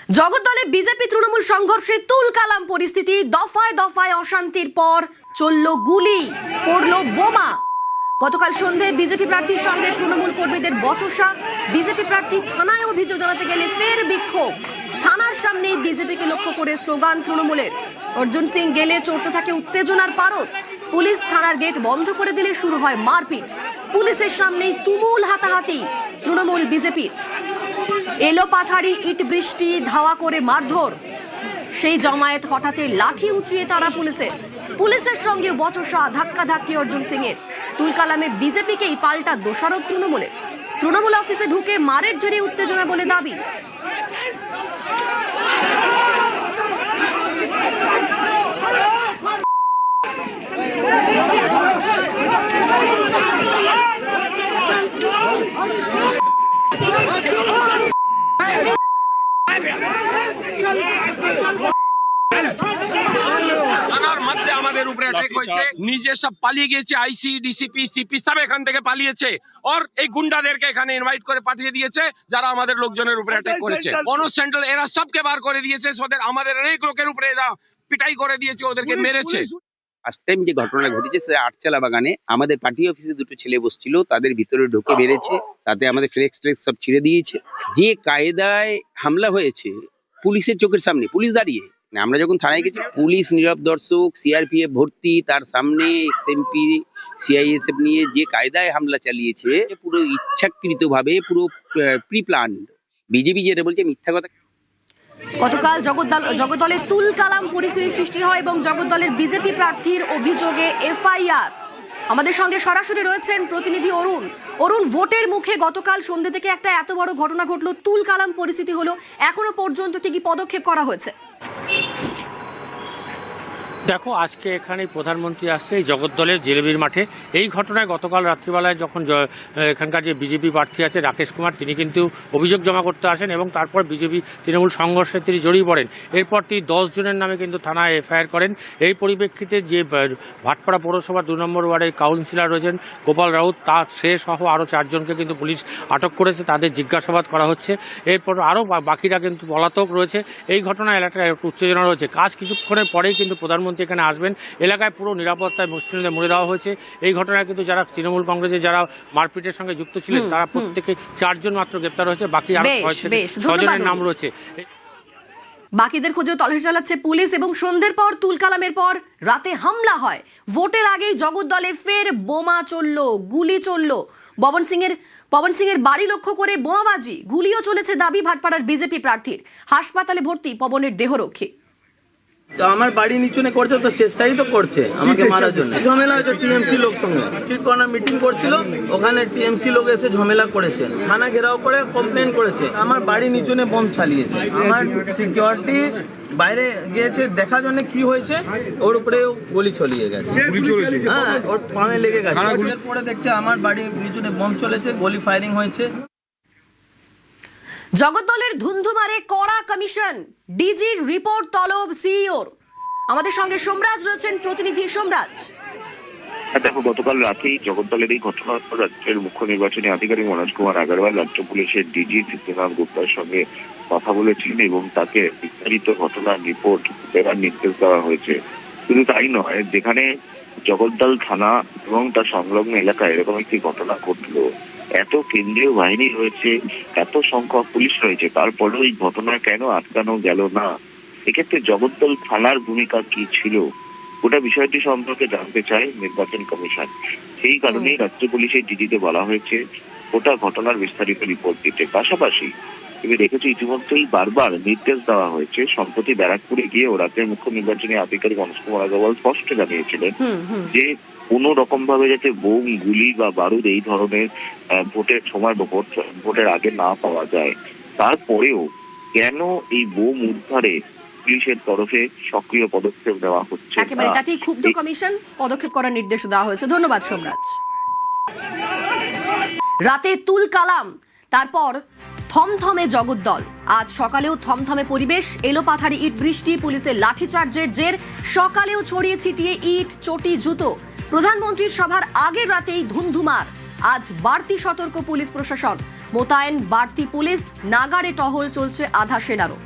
জগদ্দলে BJP Trinamool সংঘর্ষে তুলকালাম পরিস্থিতি। দফায় দফায় অশান্তির পর চলল গুলি, পড়ল বোমা। গতকাল সন্ধ্যায় বিজেপি প্রার্থীর সঙ্গে তৃণমূল কর্মীদের বচসা। বিজেপি প্রার্থী থানায় অভিযোগ জানাতে গেলে ফের বিক্ষোভ। থানার সামনেই বিজেপিকে লক্ষ্য করে স্লোগান তৃণমূলের। অর্জুন সিং গেলে চড়তে থাকে উত্তেজনার পারদ। পুলিশ থানার গেট বন্ধ করে দিলে শুরু হয় মারপিট। পুলিশের সামনেই তুমুল হাতাহাতি তৃণমূল বিজেপির। এলো পাথারি, ইট বৃষ্টি, ধাওয়া করে মারধর। সেই জমায়েত হঠাৎ লাঠি উঁচিয়ে তারা পুলিশের সঙ্গে বচসা, ধাক্কাধাক্কি অর্জুন সিং এর। তুলকালামে বিজেপিকেই পাল্টা দোষারোপ তৃণমূলের। তৃণমূল অফিসে ঢুকে মারের জেরে উত্তেজনা বলে দাবি। আমাদের উপরে অ্যাটাক হয়েছে, নিজে সব পালিয়ে গিয়েছে। আইসি, ডিসিপি, সিপি সব এখান থেকে পালিয়েছে। আর এই গুন্ডাদেরকে এখানে ইনভাইট করে পাঠিয়ে দিয়েছে যারা আমাদের লোকজনের উপরে অ্যাটাক করেছে। বনজ সেন্ট্রাল এরা সবকে বার করে দিয়েছে। আমাদের অনেক লোকের উপরে এরা পিটাই করে দিয়েছে, ওদেরকে মেরেছে। ফার্স্ট টাইম যে ঘটনা ঘটেছে সেটা আটচালা বাগানে আমাদের পার্টি অফিসে দুটো ছেলে বসছিল, তাদের ভিতরে ঢুকে মেরেছে। তাতে আমাদের ফ্লেক্স ট্রেক্স সব ছিঁড়ে দিয়েছে। যে কায়দায় হামলা হয়েছে পুলিশের চোখের সামনে, পুলিশ দাঁড়িয়ে, আমরা যখন থানায় গেছি পুলিশ নীরব দর্শক, সিআরপিএফ ভর্তি, তার সামনে এক্সএমপি, সিআইএসএফ নিয়ে যে কায়দায় হামলা চালিয়েছে, পুরো ইচ্ছাকৃতভাবে, পুরো প্রি প্ল্যান্ড। বিজেপি যেটা বলছে মিথ্যা কথা। গতকাল জগদ্দলে তুলকালাম পরিস্থিতি সৃষ্টি হয় এবং জগদ্দলের বিজেপি প্রার্থীর অভিযোগে এফআইআর। আমাদের সঙ্গে সরাসরি রয়েছেন প্রতিনিধি অরুণ। ভোটের মুখে গতকাল সন্ধ্যে থেকে একটা এত বড় ঘটনা ঘটলো, তুলকালাম পরিস্থিতি হলো, এখনো পর্যন্ত কি পদক্ষেপ করা হয়েছে? দেখো, আজকে এখানে প্রধানমন্ত্রী আসছে এই জগদ্দলের জেলেবির মাঠে। এই ঘটনায় গতকাল রাত্রিবেলায় যখন এখানকার যে বিজেপি প্রার্থী আছে রাকেশ কুমার, তিনি কিন্তু অভিযোগ জমা করতে আসেন এবং তারপর বিজেপি তৃণমূল সংঘর্ষে তিনি জড়িয়ে পড়েন। এরপর তিনি 10 জনের নামে কিন্তু থানায় এফআইআর করেন। এই পরিপ্রেক্ষিতে যে ভাটপাড়া পৌরসভার 2 নম্বর ওয়ার্ডের কাউন্সিলর রয়েছেন গোপাল রাউত, সে সহ আরও 4 জনকে কিন্তু পুলিশ আটক করেছে, তাদের জিজ্ঞাসাবাদ করা হচ্ছে। এরপর আরও বাকিরা কিন্তু পলাতক রয়েছে। এই ঘটনা এলাকায় উত্তেজনা রয়েছে। কাজ কিছুক্ষণের পরেই কিন্তু প্রধানমন্ত্রী এখানে আসবেন। এলাকায় পুরো নিরাপত্তায় মুষ্টিমেয় মুড়ে দেওয়া হয়েছে। এই ঘটনায় কিন্তু যারা তৃণমূল কংগ্রেসের যারা মারপিটের সঙ্গে যুক্ত ছিলেন তারা প্রত্যেকে 4 জন মাত্র গ্রেপ্তার হয়েছে, বাকি আরো 6 জনের নাম রয়েছে। বাকিদের খোঁজেও তল্লাশি চালাচ্ছে পুলিশ। এবং সন্ধ্যের পর তুলকালামের পর রাতে হামলা হয়। ভোটের আগেই জগদ্দলে ফের বোমা চললো, গুলি চললো। পবন সিং এর বাড়ি লক্ষ্য করে বোমাবাজি, গুলিও চলেছে দাবি ভাটপাড়ার বিজেপি প্রার্থীর। হাসপাতালে ভর্তি পবনের দেহরক্ষী। তো আমার বাড়ি নিচুনে করছে, তো চেষ্টাই তো করছে আমাকে মারার জন্য। ঝামেলা হয়েছে টিএমসি লোক সঙ্গে, স্ট্রিট কর্নার মিটিং করছিল, ওখানে টিএমসি লোক এসে ঝামেলা করেছে, থানা ঘেরাও করে কমপ্লেন করেছে। আমার বাড়ি নিচুনে বোম চালিয়েছে। আমার সিকিউরিটি বাইরে গিয়েছে দেখার জন্য কি হয়েছে, ওর উপরে গুলি চলিয়ে গেছে। হ্যাঁ, ওর পায়ে লেগে গেছে। পরে দেখছে আমার বাড়ি নিচুনে বোম চলেছে, গুলি ফায়ারিং হয়েছে। জগদ্দলের ধুন্ধুমারে কড়া কমিশন, ডিজির রিপোর্ট তলব সিইওর। আমাদের সঙ্গে সোমরাজ রয়েছেন, প্রতিনিধি সোমরাজ। দেখো, গতকাল রাতেই জগদ্দলের এই ঘটনার পর রাজ্যের মুখ্য নির্বাচনী আধিকারিক মনোজ কুমার আগরওয়াল রাজ্য পুলিশের ডিজি সিদ্ধিনাথ গুপ্তার সঙ্গে কথা বলেছেন এবং তাকে বিস্তারিত ঘটনার রিপোর্ট দেওয়ার নির্দেশ দেওয়া হয়েছে। শুধু তাই নয়, যেখানে জগদ্দল থানা এবং তার সংলগ্ন এলাকায় এরকম একটি ঘটনা ঘটলো, এত কেন্দ্রীয় বাহিনী রয়েছে, এত সংখ্যক পুলিশ রয়েছে, তারপরেও এই ঘটনা কেন আটকানো গেল না? এক্ষেত্রে জগদ্দল থানার ভূমিকা কি ছিল, গোটা বিষয়টি সম্পর্কে জানতে চায় নির্বাচন কমিশন। সেই কারণেই রাজ্য পুলিশের ডিজিতে বলা হয়েছে গোটা ঘটনার বিস্তারিত রিপোর্ট দিতে। পাশাপাশি তুমি দেখেছো ইতিমধ্যেই বারবার নির্দেশ দেওয়া হয়েছে। সম্প্রতি ব্যারাকপুরে গিয়ে ও রাজ্যের মুখ্য নির্বাচনী আধিকারিক মনোজ কুমার আগরওয়াল স্পষ্ট জানিয়েছিলেন যে কোনো রকম ভাবে যাতে বোম, গুলি বা বারুদ এই ধরনের ভোটের সময় বা ভোটের আগে না পাওয়া যায়। তারপরেও কেন এই বোম উদ্ধারে পুলিশের তরফে সক্রিয় পদক্ষেপ নেওয়া হচ্ছে? একেবারে তাতেই ক্ষুব্ধ কমিশন, পদক্ষেপ করার নির্দেশ দেওয়া হয়েছে। ধন্যবাদ সোমরাজ। রাতে তুলকালাম, তারপর থমথমে জগদ্দল। আজ সকালেও থমথমে পরিবেশ। এলো পাথারি, ইট বৃষ্টি, পুলিশের লাঠিচার্জের জের। সকালেও ছড়িয়ে ছিটিয়ে ইট, চটি, জুতো। প্রধানমন্ত্রীর সভার আগের রাতেই ধুন্ধুমার। আজ বাড়তি সতর্ক পুলিশ প্রশাসন, মোতায়েন বাড়তি পুলিশ, নাগারে টহল চলছে আধা সেনারও।